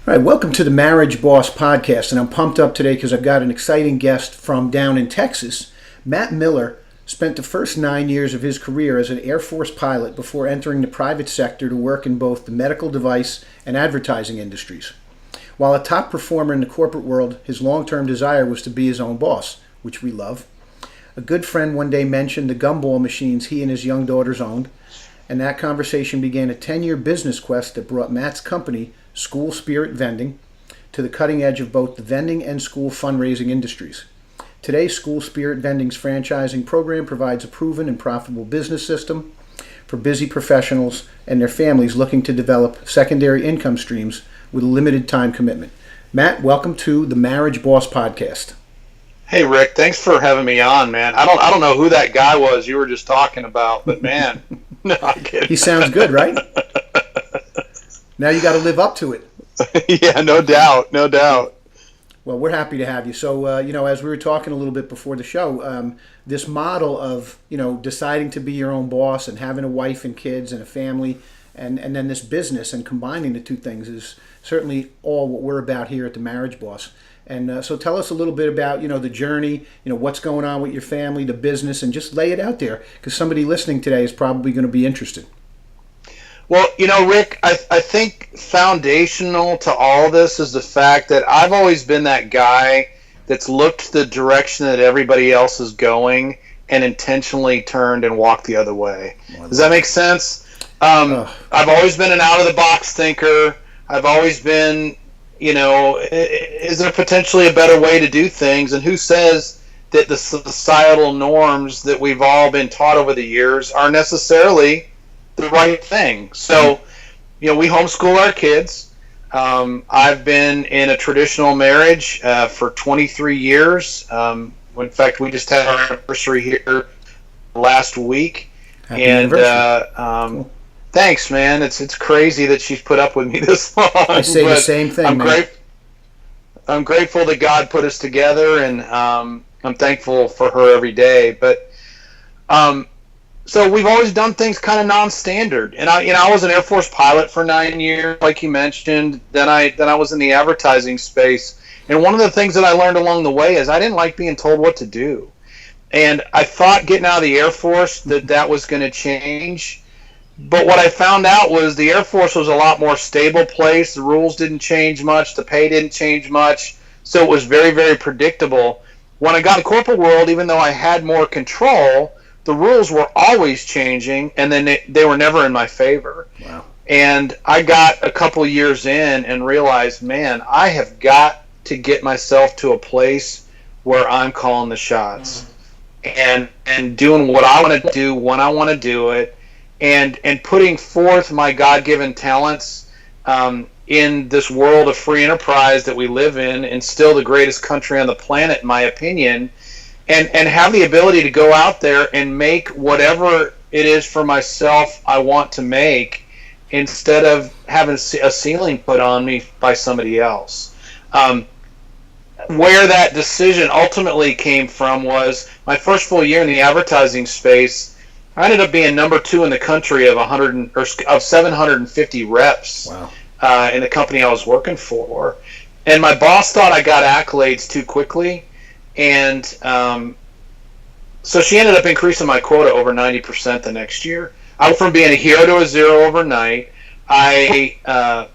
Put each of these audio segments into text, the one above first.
All right, welcome to the Marriage Boss Podcast, and I'm pumped up today because I've got an exciting guest from down in Texas. Matt Miller spent the first 9 years of his career as an Air Force pilot before entering the private sector to work in both the medical device and advertising industries. While a top performer in the corporate world, his long-term desire was to be his own boss, which we love. A good friend one day mentioned the gumball machines he and his young daughters owned, and that conversation began a 10-year business quest that brought Matt's company, School Spirit Vending, to the cutting edge of both the vending and school fundraising industries. Today, School Spirit Vending's franchising program provides a proven and profitable business system for busy professionals and their families looking to develop secondary income streams with a limited time commitment. Matt, welcome to the Marriage Boss Podcast. Hey Rick, thanks for having me on, man. I don't know who that guy was you were just talking about, but man, no, I get it. He sounds good, right? Now you got to live up to it. Yeah, no doubt. Well, we're happy to have you. So, as we were talking a little bit before the show, this model of, deciding to be your own boss and having a wife and kids and a family and then this business and combining the two things is certainly all what we're about here at the Marriage Boss. And so tell us a little bit about, the journey, what's going on with your family, the business, and just lay it out there because somebody listening today is probably going to be interested. Well, Rick, I think foundational to all this is the fact that I've always been that guy that's looked the direction that everybody else is going and intentionally turned and walked the other way. Does that make sense? I've always been an out-of-the-box thinker. I've always been, is there potentially a better way to do things? And who says that the societal norms that we've all been taught over the years are necessarily the right thing? So, we homeschool our kids. I've been in a traditional marriage for 23 years. In fact, we just had our anniversary here last week. Happy anniversary. Cool. Thanks, man. It's crazy that she's put up with me this long. I say the same thing, man. I'm grateful that God put us together, and I'm thankful for her every day. But so we've always done things kind of non-standard. And I was an Air Force pilot for 9 years, like you mentioned. Then I was in the advertising space. And one of the things that I learned along the way is I didn't like being told what to do. And I thought getting out of the Air Force that was going to change. But what I found out was the Air Force was a lot more stable place. The rules didn't change much. The pay didn't change much. So it was very, very predictable. When I got in the corporate world, even though I had more control, the rules were always changing, and then they were never in my favor. Wow. And I got a couple years in and realized, man, I have got to get myself to a place where I'm calling the shots and doing what I want to do when I want to do it. And putting forth my God-given talents in this world of free enterprise that we live in, and still the greatest country on the planet, in my opinion, and have the ability to go out there and make whatever it is for myself I want to make, instead of having a ceiling put on me by somebody else. Where that decision ultimately came from was my first full year in the advertising space. I ended up being number 2 in the country of 750 reps. Wow. In the company I was working for. And my boss thought I got accolades too quickly. And so she ended up increasing my quota over 90% the next year. I went from being a hero to a zero overnight. That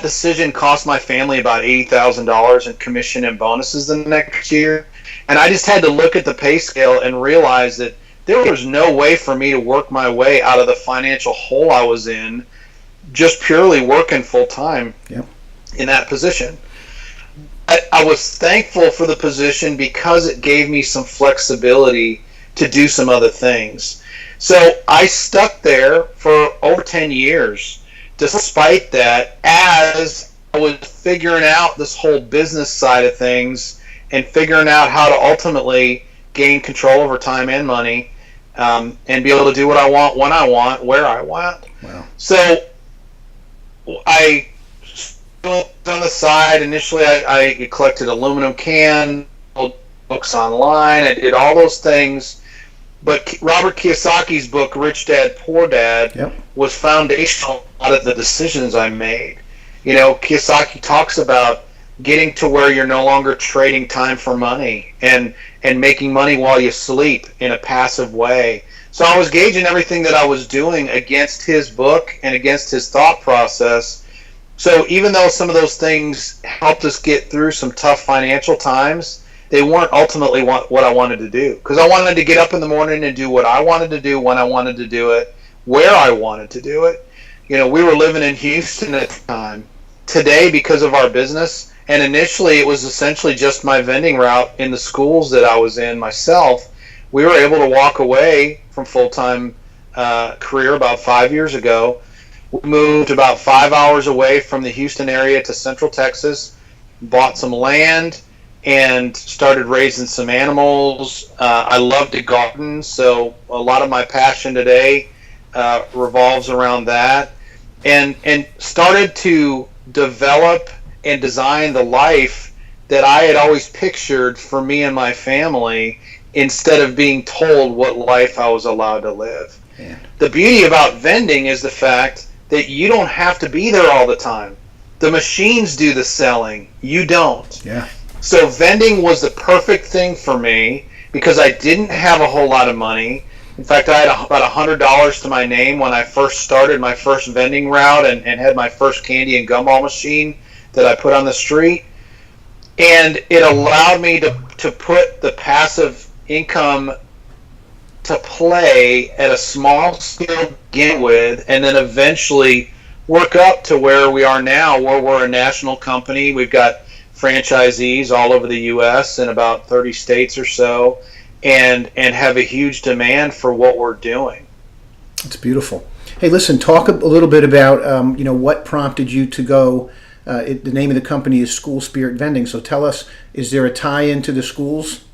decision cost my family about $80,000 in commission and bonuses the next year. And I just had to look at the pay scale and realize that there was no way for me to work my way out of the financial hole I was in, just purely working full time in that position. I was thankful for the position because it gave me some flexibility to do some other things. So I stuck there for over 10 years, despite that, as I was figuring out this whole business side of things and figuring out how to ultimately gain control over time and money. And be able to do what I want, when I want, where I want. Wow. So I on the side, initially I collected aluminum cans, books online, I did all those things. But Robert Kiyosaki's book, Rich Dad, Poor Dad, was foundational to a lot of the decisions I made. Kiyosaki talks about getting to where you're no longer trading time for money and making money while you sleep in a passive way. So I was gauging everything that I was doing against his book and against his thought process. So even though some of those things helped us get through some tough financial times, they weren't ultimately what I wanted to do. Because I wanted to get up in the morning and do what I wanted to do, when I wanted to do it, where I wanted to do it. We were living in Houston at the time. Today, because of our business, and initially it was essentially just my vending route in the schools that I was in myself, we were able to walk away from full-time career about 5 years ago. We moved about 5 hours away from the Houston area to Central Texas, bought some land, and started raising some animals. I love to garden, so a lot of my passion today revolves around that, and started to develop and design the life that I had always pictured for me and my family, instead of being told what life I was allowed to live. Man. The beauty about vending is the fact that you don't have to be there all the time. The machines do the selling. You don't. Yeah. So vending was the perfect thing for me because I didn't have a whole lot of money. In fact, I had about $100 to my name when I first started my first vending route and had my first candy and gumball machine that I put on the street. And it allowed me to put the passive income to play at a small scale to begin with, and then eventually work up to where we are now, where we're a national company. We've got franchisees all over the U.S. in about 30 states or so, and have a huge demand for what we're doing. It's beautiful. Hey, listen, talk a little bit about what prompted you to go. The name of the company is School Spirit Vending. So tell us, is there a tie-in to the schools?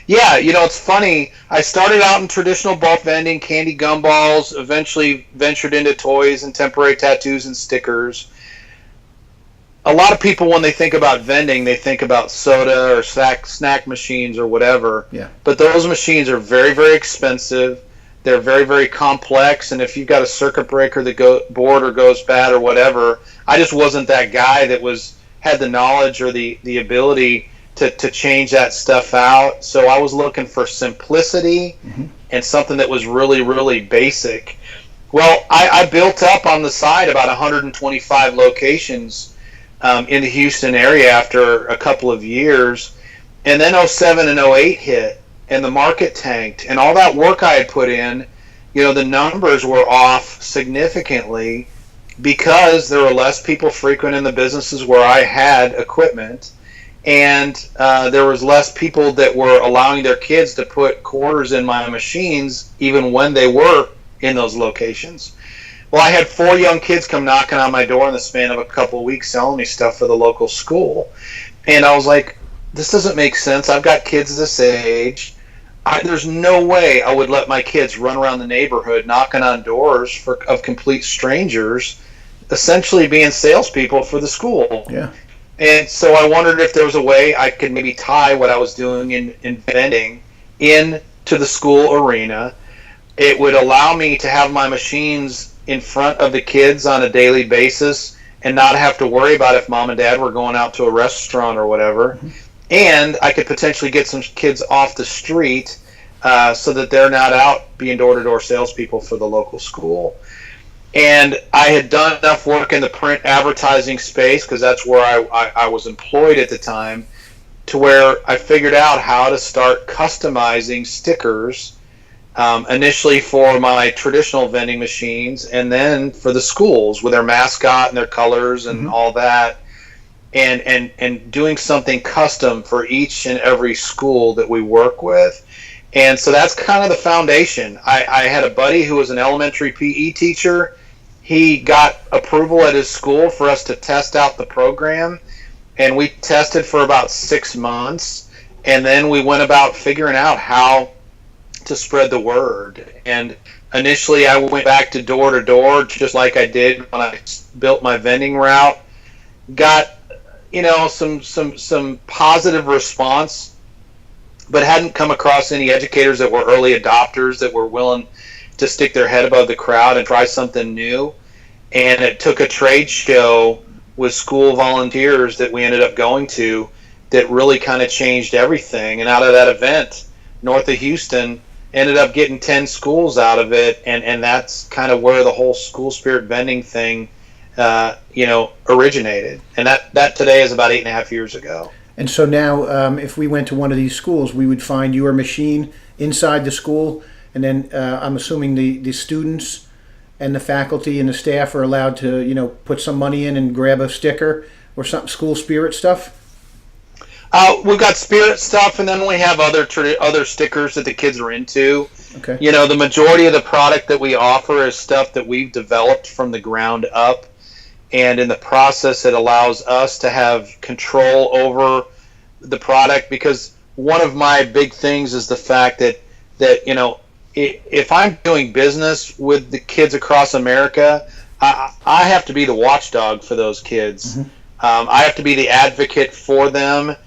Yeah, it's funny. I started out in traditional bulk vending, candy gumballs, eventually ventured into toys and temporary tattoos and stickers. A lot of people, when they think about vending, they think about soda or snack machines or whatever. Yeah. But those machines are very, very expensive. They're very, very complex. And if you've got a circuit breaker that board or goes bad or whatever, I just wasn't that guy that had the knowledge or the ability to change that stuff out. So I was looking for simplicity and something that was really, really basic. Well, I built up on the side about 125 locations in the Houston area after a couple of years. And then 07 and 08 hit, and the market tanked. And all that work I had put in, the numbers were off significantly because there were less people frequent in the businesses where I had equipment. And there was less people that were allowing their kids to put quarters in my machines even when they were in those locations. Well, I had 4 young kids come knocking on my door in the span of a couple of weeks selling me stuff for the local school. And I was like, this doesn't make sense. I've got kids this age. There's no way I would let my kids run around the neighborhood knocking on doors of complete strangers, essentially being salespeople for the school. Yeah. And so I wondered if there was a way I could maybe tie what I was doing in vending into the school arena. It would allow me to have my machines in front of the kids on a daily basis and not have to worry about if mom and dad were going out to a restaurant or whatever. And I could potentially get some kids off the street so that they're not out being door-to-door salespeople for the local school. And I had done enough work in the print advertising space, because that's where I was employed at the time, to where I figured out how to start customizing stickers, initially for my traditional vending machines, and then for the schools with their mascot and their colors and all that, and doing something custom for each and every school that we work with. And so that's kind of the foundation. I had a buddy who was an elementary PE teacher. He got approval at his school for us to test out the program, and we tested for about 6 months, and then we went about figuring out how to spread the word. And initially I went back to door, just like I did when I built my vending route. Got some positive response, but hadn't come across any educators that were early adopters that were willing to stick their head above the crowd and try something new. and it took a trade show with school volunteers that we ended up going to that really kind of changed everything. And out of that event, north of Houston, ended up getting 10 schools out of it, and that's kind of where the whole School Spirit Vending thing originated. And that today is about 8.5 years ago. And so now, if we went to one of these schools, we would find your machine inside the school, and then I'm assuming the students and the faculty and the staff are allowed to, put some money in and grab a sticker or something, School Spirit stuff? We've got Spirit stuff, and then we have other stickers that the kids are into. Okay. The majority of the product that we offer is stuff that we've developed from the ground up, and in the process, it allows us to have control over the product, because one of my big things is the fact that if I'm doing business with the kids across America, I have to be the watchdog for those kids. Mm-hmm. I have to be the advocate for them.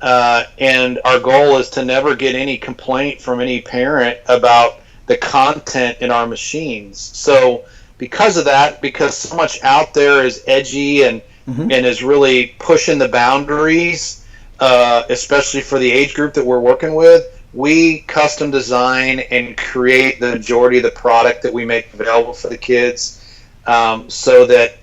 And our goal is to never get any complaint from any parent about the content in our machines. So because of that, because so much out there is edgy and is really pushing the boundaries, especially for the age group that we're working with, we custom design and create the majority of the product that we make available for the kids, so that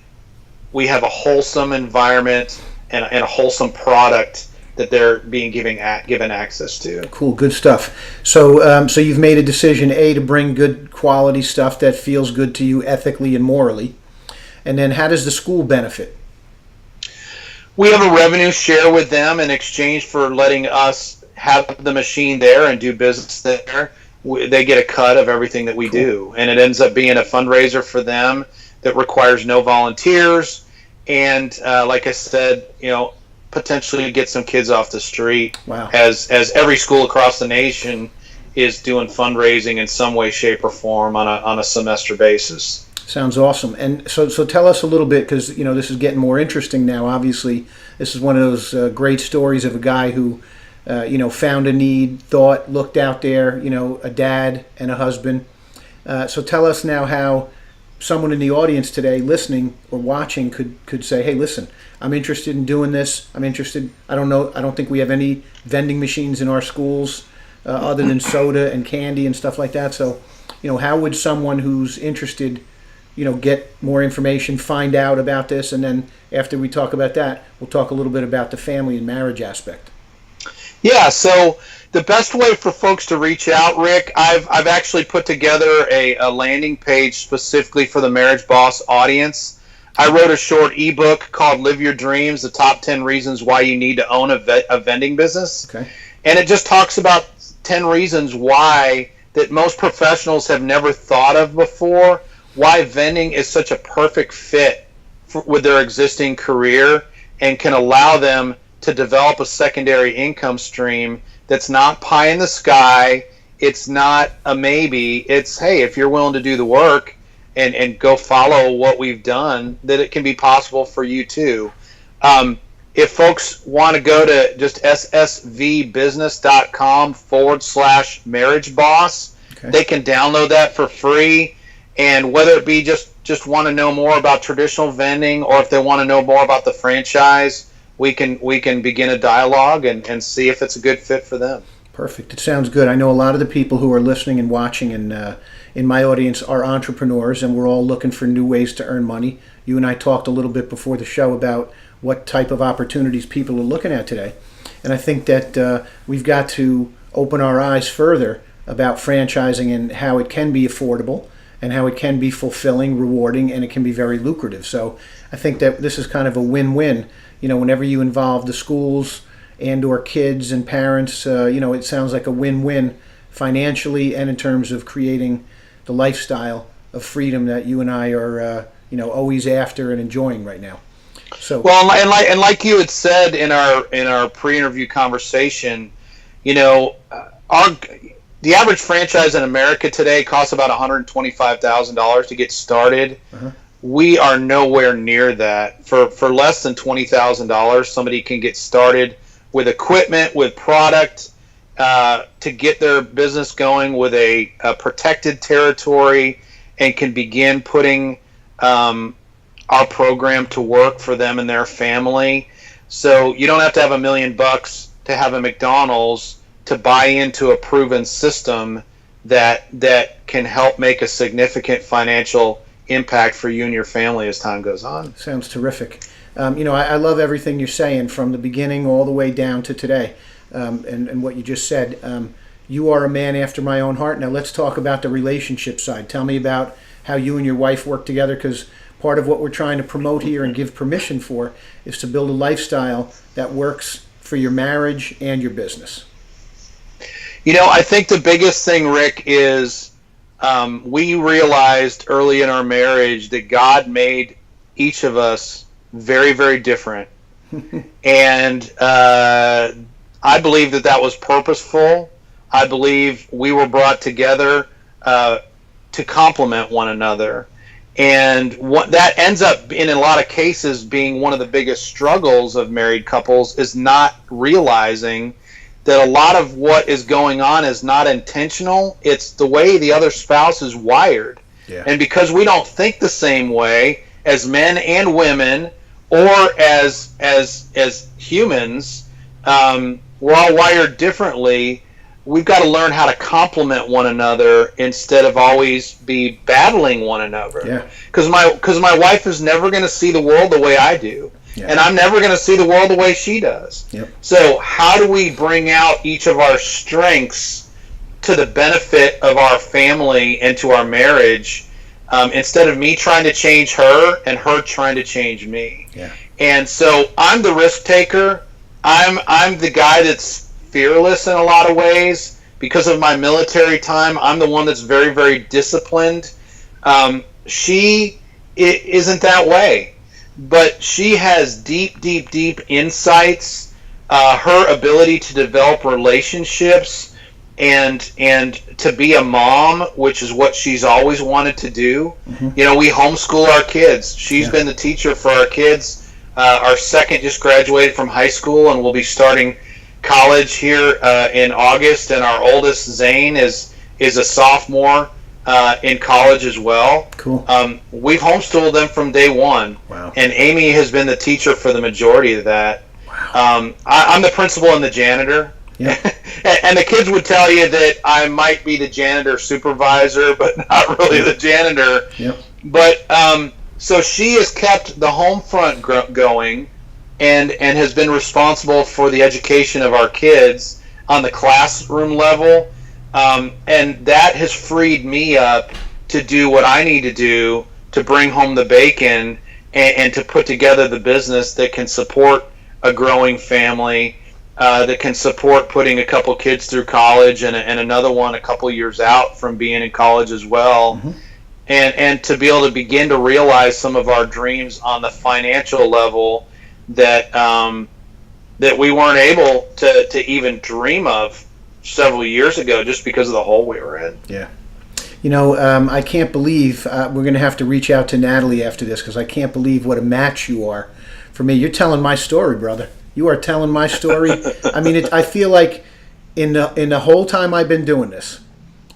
we have a wholesome environment and a wholesome product that they're being given access to. Cool, good stuff. So, so you've made a decision, A, to bring good quality stuff that feels good to you ethically and morally. And then how does the school benefit? We have a revenue share with them in exchange for letting us have the machine there and do business there. They get a cut of everything that we do. And it ends up being a fundraiser for them that requires no volunteers. And like I said, potentially get some kids off the street. Wow. As every school across the nation is doing fundraising in some way, shape, or form on a semester basis. Sounds awesome. And so tell us a little bit, because this is getting more interesting now. Obviously, this is one of those great stories of a guy who found a need, looked out there, a dad and a husband. So tell us now how someone in the audience today listening or watching could say, hey, listen, I'm interested in doing this. I don't think we have any vending machines in our schools other than soda and candy and stuff like that. So, how would someone who's interested, get more information, find out about this? And then after we talk about that, we'll talk a little bit about the family and marriage aspect. Yeah, so the best way for folks to reach out, Rick, I've actually put together a landing page specifically for the Marriage Boss audience. I wrote a short ebook called Live Your Dreams, the top 10 reasons why you need to own a vending business. Okay. And it just talks about 10 reasons why that most professionals have never thought of before, why vending is such a perfect fit with their existing career and can allow them to develop a secondary income stream that's not pie in the sky. It's not a maybe. It's, hey, if you're willing to do the work and go follow what we've done, that it can be possible for you too. If folks want to go to just ssvbusiness.com/marriage boss, okay, they can download that for free. And whether it be just want to know more about traditional vending, or if they want to know more about the franchise, we can begin a dialogue and see if it's a good fit for them. Perfect. It sounds good. I know a lot of the people who are listening and watching and in my audience are entrepreneurs, and we're all looking for new ways to earn money. You and I talked a little bit before the show about what type of opportunities people are looking at today. And I think that we've got to open our eyes further about franchising and how it can be affordable and how it can be fulfilling, rewarding, and it can be very lucrative. So I think that this is kind of a win-win. Whenever you involve the schools and or kids and parents, it sounds like a win-win financially and in terms of creating the lifestyle of freedom that you and I are, always after and enjoying right now. So well, and like you had said in our pre-interview conversation, the average franchise in America today costs about $125,000 to get started. Uh-huh. We are nowhere near that. For less than $20,000, somebody can get started with equipment, with product, to get their business going with a protected territory, and can begin putting our program to work for them and their family. So you don't have to have $1 million to have a McDonald's to buy into a proven system that can help make a significant financial impact for you and your family as time goes on. Sounds terrific. I love everything you're saying from the beginning all the way down to today, and what you just said. You are a man after my own heart. Now let's talk about the relationship side. Tell me about how you and your wife work together, because part of what we're trying to promote here and give permission for is to build a lifestyle that works for your marriage and your business. I think the biggest thing, Rick, is we realized early in our marriage that God made each of us very, very different. And I believe that was purposeful. I believe we were brought together to complement one another. And what that ends up in a lot of cases being one of the biggest struggles of married couples is not realizing that a lot of what is going on is not intentional. It's the way the other spouse is wired. Yeah. And because we don't think the same way as men and women, or as humans, we're all wired differently. We've got to learn how to complement one another instead of always be battling one another. Yeah. Because my wife is never going to see the world the way I do. Yeah. And I'm never going to see the world the way she does. Yep. So how do we bring out each of our strengths to the benefit of our family and to our marriage, instead of me trying to change her and her trying to change me? Yeah. And so I'm the risk taker. I'm the guy that's fearless in a lot of ways because of my military time. I'm the one that's very, very disciplined. She isn't that way. But she has deep, deep, deep insights, her ability to develop relationships and to be a mom, which is what she's always wanted to do. Mm-hmm. We homeschool our kids. She's been the teacher for our kids. Our second just graduated from high school and will be starting college here in August. And our oldest, Zane, is a sophomore in college as well. Cool. We've homeschooled them from day one. Wow. And Amy has been the teacher for the majority of that. Wow. I'm the principal and the janitor. Yeah. And the kids would tell you that I might be the janitor supervisor, but not really the janitor. Yep. But so she has kept the home front going and has been responsible for the education of our kids on the classroom level. And that has freed me up to do what I need to do to bring home the bacon and to put together the business that can support a growing family, that can support putting a couple kids through college and another one a couple years out from being in college as well. Mm-hmm. And to be able to begin to realize some of our dreams on the financial level that we weren't able to even dream of several years ago just because of the hole we were in. Yeah. I can't believe we're going to have to reach out to Natalie after this, because I can't believe what a match you are for me. You're telling my story, brother. You are telling my story. I mean, I feel like in the whole time I've been doing this,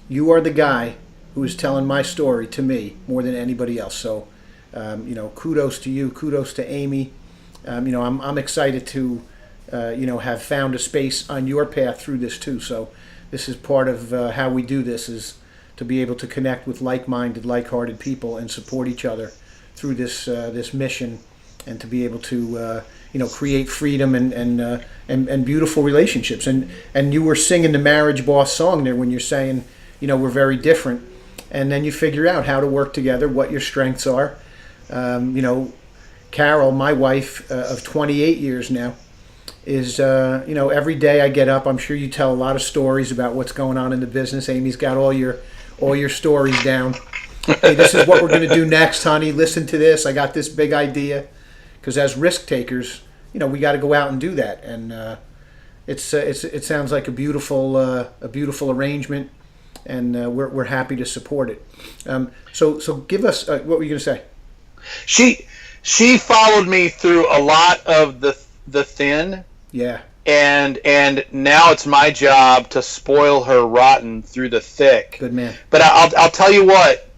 you are the guy who is telling my story to me more than anybody else. So, kudos to you. Kudos to Amy. I'm excited to have found a space on your path through this too. So this is part of how we do this, is to be able to connect with like-minded, like-hearted people and support each other through this mission, and to be able to create freedom and beautiful relationships. And you were singing the Marriage Boss song there when you're saying, we're very different, and then you figure out how to work together, what your strengths are. Carol, my wife of 28 years now, is every day I get up, I'm sure you tell a lot of stories about what's going on in the business. Amy's got all your stories down. Hey, this is what we're going to do next, honey. Listen to this. I got this big idea. Because as risk takers, we got to go out and do that. And it sounds like a beautiful arrangement, and we're happy to support it. So give us what were you going to say? She followed me through a lot of the thin. Yeah. And now it's my job to spoil her rotten through the thick. Good man. But I'll tell you what,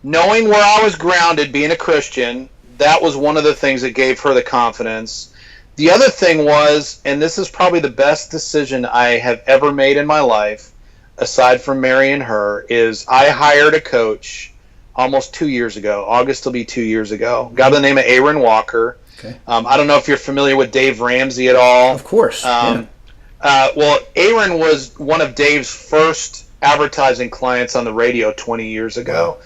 knowing where I was grounded, being a Christian, that was one of the things that gave her the confidence. The other thing was, and this is probably the best decision I have ever made in my life, aside from marrying her, is I hired a coach almost 2 years ago. August will be 2 years ago. Guy by the name of Aaron Walker. Okay. I don't know if you're familiar with Dave Ramsey at all. Of course. Well, Aaron was one of Dave's first advertising clients on the radio 20 years ago. Wow.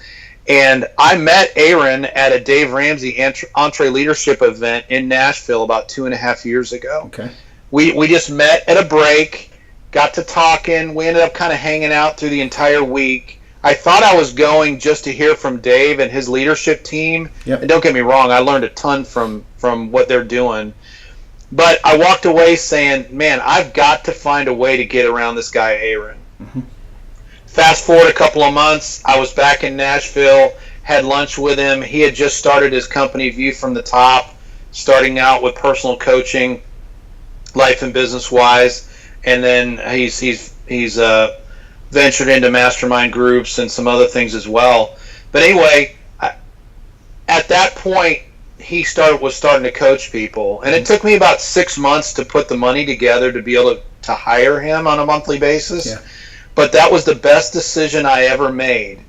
And I met Aaron at a Dave Ramsey Entre Leadership event in Nashville about 2.5 years ago. Okay. We just met at a break, got to talking. We ended up kind of hanging out through the entire week. I thought I was going just to hear from Dave and his leadership team. Yep. And don't get me wrong, I learned a ton from what they're doing. But I walked away saying, man, I've got to find a way to get around this guy, Aaron. Mm-hmm. Fast forward a couple of months, I was back in Nashville, had lunch with him. He had just started his company, View from the Top, starting out with personal coaching, life and business-wise. And then he's ventured into mastermind groups and some other things as well. But anyway, at that point, he was starting to coach people. And it took me about 6 months to put the money together to be able to hire him on a monthly basis. Yeah. But that was the best decision I ever made.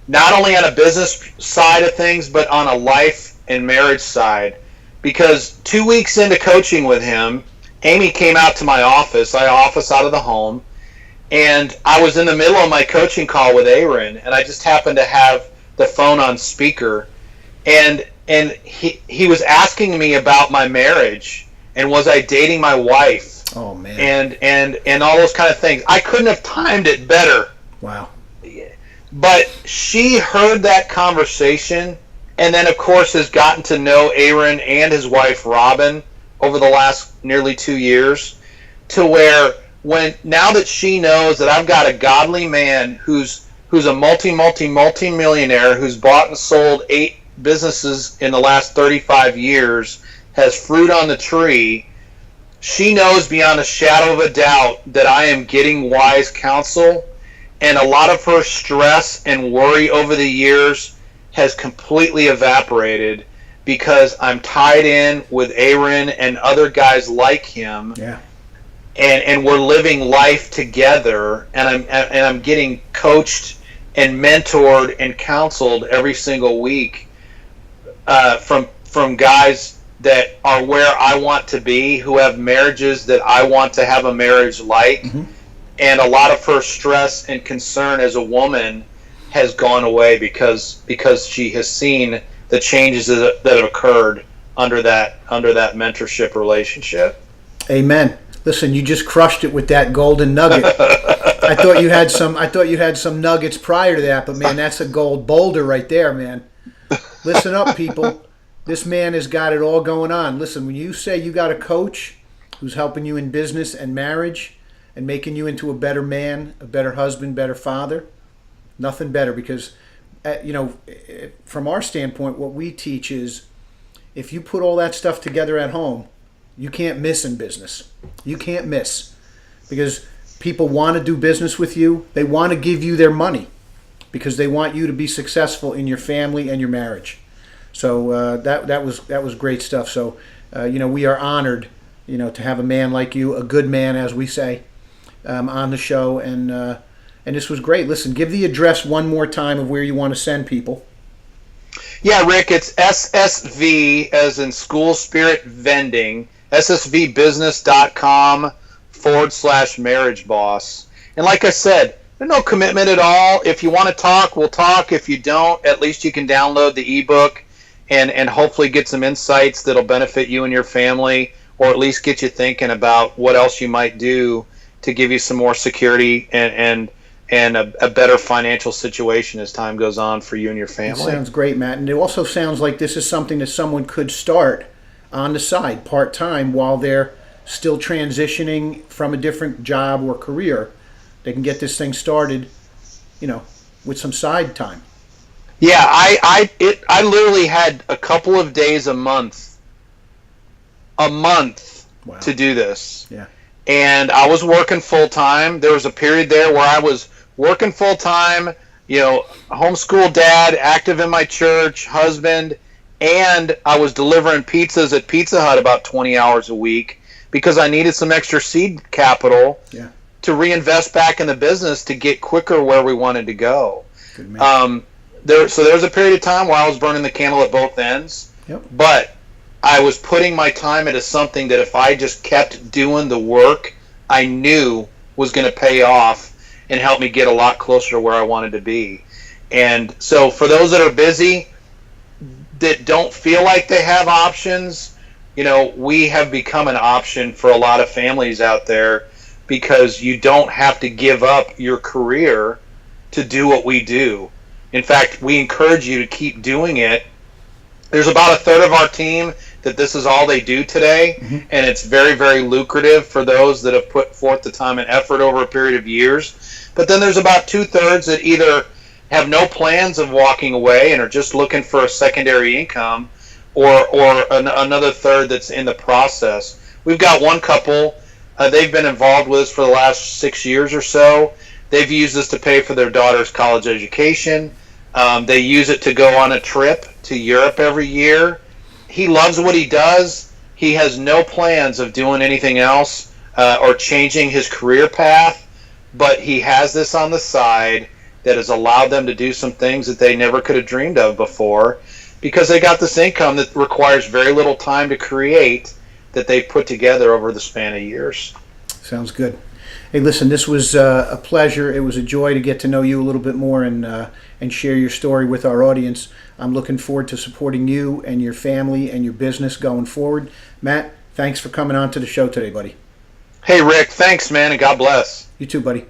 Not only on a business side of things, but on a life and marriage side. Because 2 weeks into coaching with him, Amy came out to my office. I office out of the home. And I was in the middle of my coaching call with Aaron, and I just happened to have the phone on speaker. And he was asking me about my marriage, and was I dating my wife? Oh, man. And all those kind of things. I couldn't have timed it better. Wow. But she heard that conversation, and then, of course, has gotten to know Aaron and his wife, Robin, over the last nearly 2 years, to where now that she knows that I've got a godly man who's a multi-millionaire, who's bought and sold 8 businesses in the last 35 years, has fruit on the tree, she knows beyond a shadow of a doubt that I am getting wise counsel, and a lot of her stress and worry over the years has completely evaporated because I'm tied in with Aaron and other guys like him. Yeah. And we're living life together, and I'm getting coached and mentored and counseled every single week from guys that are where I want to be, who have marriages that I want to have a marriage like. Mm-hmm. And a lot of her stress and concern as a woman has gone away because she has seen the changes that have occurred under that mentorship relationship. Amen. Listen, you just crushed it with that golden nugget. I thought you had some nuggets prior to that, but man, that's a gold boulder right there, man. Listen up, people. This man has got it all going on. Listen, when you say you got a coach who's helping you in business and marriage and making you into a better man, a better husband, better father, nothing better, because from our standpoint, what we teach is if you put all that stuff together at home, you can't miss in business. You can't miss, because people want to do business with you. They want to give you their money because they want you to be successful in your family and your marriage. So that was great stuff. So we are honored, to have a man like you, a good man, as we say, on the show, and this was great. Listen, give the address one more time of where you want to send people. Yeah, Rick, it's SSV, as in School Spirit Vending, ssvbusiness.com/marriage boss. And like I said, there's no commitment at all. If you want to talk, we'll talk. If you don't, at least you can download the ebook and hopefully get some insights that'll benefit you and your family, or at least get you thinking about what else you might do to give you some more security and a better financial situation as time goes on for you and your family. That sounds great, Matt. And it also sounds like this is something that someone could start on the side, part-time, while they're still transitioning from a different job or career. They can get this thing started, with some side time. Yeah, I literally had a couple of days a month wow. to do this. Yeah. And I was working full-time. There was a period there where I was working full-time, homeschool dad, active in my church, husband, and I was delivering pizzas at Pizza Hut about 20 hours a week because I needed some extra seed capital to reinvest back in the business to get quicker where we wanted to go. Good man. There was a period of time where I was burning the candle at both ends, but I was putting my time into something that if I just kept doing the work, I knew was going to pay off and help me get a lot closer to where I wanted to be. And so for those that are busy, that don't feel like they have options, we have become an option for a lot of families out there because you don't have to give up your career to do what we do. In fact, we encourage you to keep doing it. There's about a third of our team that this is all they do today, and it's very, very lucrative for those that have put forth the time and effort over a period of years. But then there's about 2/3 that either have no plans of walking away and are just looking for a secondary income, or another third that's in the process. We've got one couple, they've been involved with us for the last 6 years or so. They've used this to pay for their daughter's college education. They use it to go on a trip to Europe every year. He loves what he does. He has no plans of doing anything else or changing his career path, but he has this on the side that has allowed them to do some things that they never could have dreamed of before because they got this income that requires very little time to create that they've put together over the span of years. Sounds good. Hey, listen, this was a pleasure. It was a joy to get to know you a little bit more and share your story with our audience. I'm looking forward to supporting you and your family and your business going forward. Matt, thanks for coming on to the show today, buddy. Hey, Rick, thanks, man, and God bless. You too, buddy.